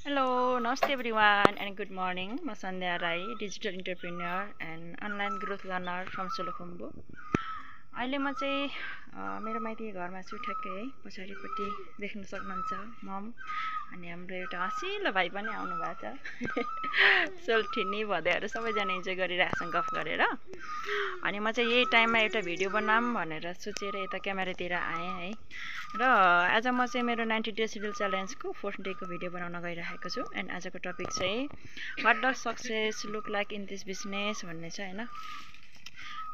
Hello, namaste everyone and good morning. म Sandhya Rai, digital entrepreneur and online growth learner from Solukhumbu. अहिले म चाहिँ मेरो माइती घरमा छु ठ्याक्कै है। पछाडिपट्टि देख्न सक्नुहुन्छ मम अनि हाम्रो एउटा हँसिलो भाइ पनि आउनु भएको छ। सोल्ठिनी भदैहरू सबैजना इन्जोय गरिरहेछौँ गफ गरेर। अनि म चाहिँ यही टाइममा एउटा भिडियो बनाऊँ भनेर सोचेर यता क्यामेरातिर आएँ है। र आज म चाहिँ मेरो 90 डेज सिड्युल च्यालेन्जको 4th डेको भिडियो बनाउन गइरहेको छु। एन्ड आजको टपिक चाहिँ what does success look like in this business भन्ने छ हैन।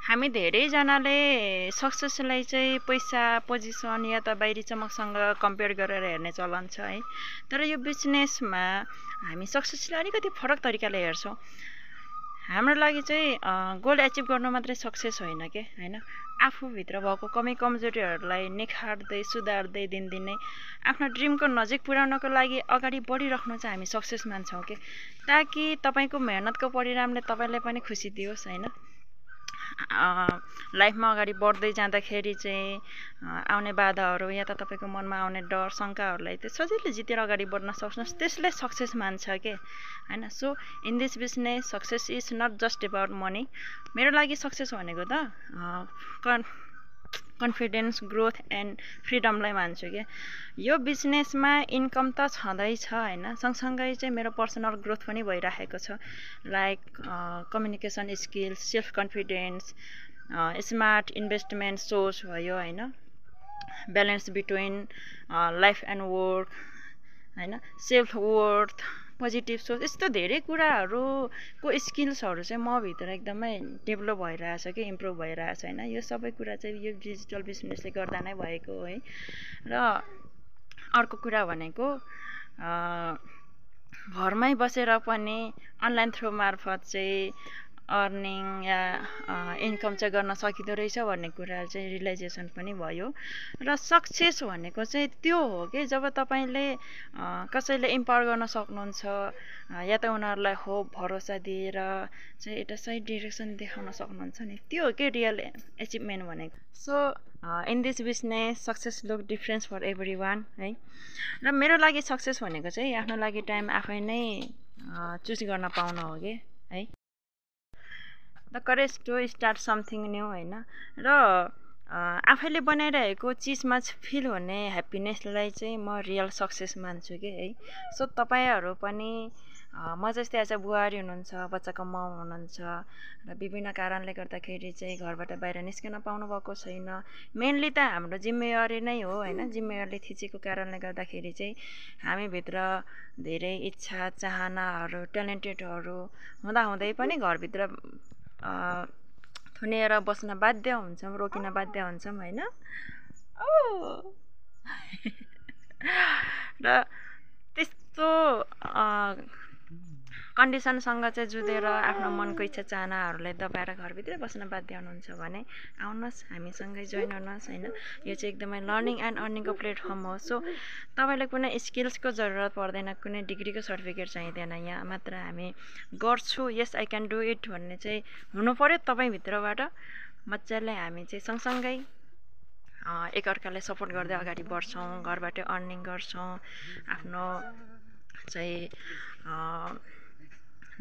हामी धेरैजनाले सक्सेसलाई चाहिँ पैसा पोजिसन या त बाहिरी चमकसँग कम्पेयर गरेर हेर्ने चलन छ है। तर यो बिजनेसमा हामी सक्सेसलाई अलिकति फरक तरिकाले हेर्छौँ। हाम्रो लागि चाहिँ गोल एचिभ गर्नु मात्रै सक्सेस होइन के हैन। आफूभित्र भएको कमी कमजोरीहरूलाई निखार्दै सुधार्दै दिनदिनै आफ्नो ड्रिमको नजिक पुर्याउनको लागि अगाडि बढिराख्नु चाहिँ हामी सक्सेस मान्छौँ के, ताकि तपाईँको मेहनतको परिणामले तपाईँलाई पनि खुसी दियोस् हैन। लाइफमा अगाडि बढ्दै जाँदाखेरि चाहिँ आउने बाधाहरू या त तपाईँको मनमा आउने डर शङ्काहरूलाई त्यो सजिलै जितेर अगाडि बढ्न सक्नुहोस्, त्यसले सक्सेस मान्छ के हैन। So in this business success is not just about money. मेरो लागि सक्सेस भनेको त कन्फिडेन्स ग्रोथ एन्ड फ्रिडमलाई मान्छु क्या। यो बिजनेसमा इन्कम त छँदैछ हैन, सँगसँगै चाहिँ मेरो पर्सनल ग्रोथ पनि भइरहेको छ। Like communication skills, self confidence, smart investment source भयो हैन, balance between life and work हैन, सेल्फ वर्थ, पोजिटिभ सोच, यस्तो धेरै कुराहरूको स्किल्सहरू चाहिँ म भित्र एकदमै डेभलप भइरहेछ कि इम्प्रुभ भइरहेछ हैन। यो सबै कुरा चाहिँ यो डिजिटल बिजनेसले गर्दा नै भएको हो है। र अर्को कुरा भनेको घरमै बसेर पनि अनलाइन थ्रु मार्फत चाहिँ अर्निङ या इन्कम चाहिँ गर्न सकिँदो रहेछ भन्ने कुरा चाहिँ रियलाइजेसन पनि भयो। र सक्सेस भनेको चाहिँ त्यो हो कि जब तपाईँले कसैले इम्पावर गर्न सक्नुहुन्छ या त उनीहरूलाई होप भरोसा दिएर चाहिँ एउटा सही डिरेक्सन देखाउन सक्नुहुन्छ नि, त्यो हो कि रियल एचिभमेन्ट भनेको। So in this business success look different for everyone है। र मेरो लागि सक्सेस भनेको चाहिँ आफ्नो लागि टाइम आफै नै चुज गर्न पाउन हो कि है। The courage to start something new होइन। र आफैले बनाइरहेको चिजमा फिल हुने ह्याप्पिनेसलाई चाहिँ म रियल सक्सेस मान्छु कि है। सो तपाईँहरू पनि म जस्तै आज बुहारी हुनुहुन्छ, बच्चाको मम हुनुहुन्छ र विभिन्न कारणले गर्दाखेरि चाहिँ घरबाट बाहिर निस्कन पाउनु भएको छैन। मेनली त हाम्रो जिम्मेवारी नै हो हैन। जिम्मेवारीले थिचेको कारणले गर्दाखेरि चाहिँ हामीभित्र धेरै इच्छा चाहनाहरू ट्यालेन्टेडहरू हुँदाहुँदै पनि घरभित्र थुनेर बस्न बाध्य हुन्छौँ, रोकिन बाध्य हुन्छौँ होइन। र त्यस्तो कन्डिसनसँग चाहिँ जुधेर आफ्नो मनको इच्छा चाहनाहरूलाई दबाएर घरभित्रै बस्न बाध्य हुनुहुन्छ भने आउनुहोस्, हामीसँगै जोइन हुनुहोस् होइन। यो चाहिँ एकदमै लर्निङ एन्ड अर्निङको प्लेटफर्म हो। सो तपाईँलाई कुनै स्किल्सको जरुरत पर्दैन, कुनै डिग्रीको सर्टिफिकेट चाहिँदैन। यहाँ मात्र हामी गर्छु, yes I can do it भन्ने चाहिँ हुनु पर्यो तपाईँभित्रबाट। मजाले हामी चाहिँ सँगसँगै एकअर्कालाई सपोर्ट गर्दै अगाडि बढ्छौँ, घरबाटै अर्निङ गर्छौँ, आफ्नो चाहिँ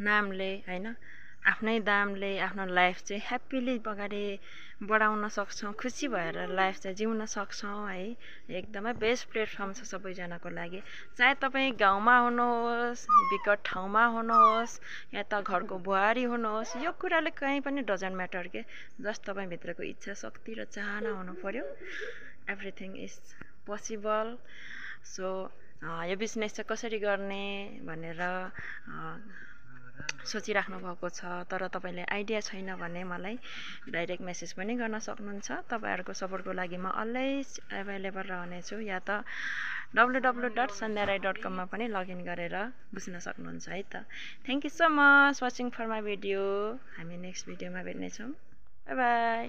नामले होइन, आफ्नै दामले आफ्नो लाइफ चाहिँ ह्याप्पिली अगाडि बढाउन सक्छौँ, खुसी भएर लाइफ चाहिँ जिउन सक्छौँ है। एकदमै बेस्ट प्लेटफर्म छ सबैजनाको लागि। चाहे तपाईँ गाउँमा हुनुहोस्, विकट ठाउँमा हुनुहोस् या त घरको बुहारी हुनुहोस्, यो कुराले कहीँ पनि डजन्ट म्याटर के। जस्ट तपाईँभित्रको इच्छा शक्ति र चाहना हुनु पर्यो, एभ्रिथिङ इज पोसिबल। सो यो बिजनेस चाहिँ कसरी गर्ने भनेर सोचिराख्नु भएको छ तर तपाईँले आइडिया छैन भने मलाई डाइरेक्ट मेसेज पनि गर्न सक्नुहुन्छ। तपाईँहरूको सपोर्टको लागि म अलवेज एभाइलेबल रहनेछु, या त www.sandhyarai.com मा पनि लगइन गरेर बुझ्न सक्नुहुन्छ है त। Thank you so much watching for my video. हामी नेक्स्ट भिडियोमा भेट्नेछौँ। By by.